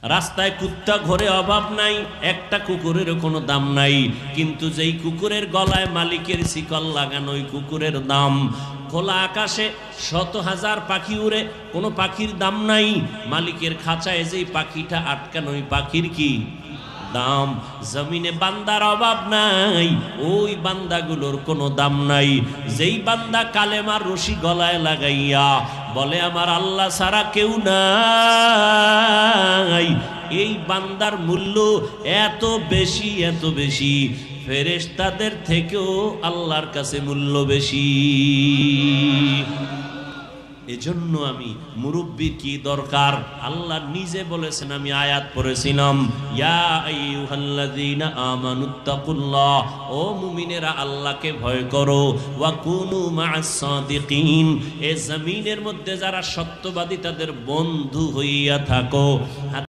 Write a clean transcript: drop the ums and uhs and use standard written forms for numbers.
রাস্তায় কুত্তা ঘোরে অভাব নাই, একটা কুকুরের কোনো দাম নাই, কিন্তু যেই কুকুরের গলায় মালিকের শিকল লাগানো ওই কুকুরের দাম। খোলা আকাশে শত হাজার পাখি উড়ে, কোনো পাখির দাম নাই, মালিকের খাঁচায় যেই পাখিটা আটকানো ওই পাখির কি দাম। জমিনে বান্দার অভাব নাই, ওই বান্দাগুলোর কোনো দাম নাই। যেই বান্দা কালেমার রশি গলায় লাগাইয়া বলে আমার আল্লাহ ছাড়া কেউ নাই, এই বান্দার মূল্য এত বেশি, এত বেশি, ফেরেশতাদের থেকেও আল্লাহর কাছে মূল্য বেশি। এজন্য আমি মুরব্বির কি দরকার, আল্লাহ নিজে বলেছেন, আমি আয়াত পড়েছিলাম, ইয়া আইয়ুহাল্লাযীনা আমানুত্তাকুল্লাহ, ও মুমিনেরা আল্লাহকে ভয় করো, ওয়া কুনু মা'আস সাদিকিন, এই জমিনের মধ্যে যারা সত্যবাদী তাদের বন্ধু হইয়া থাকো।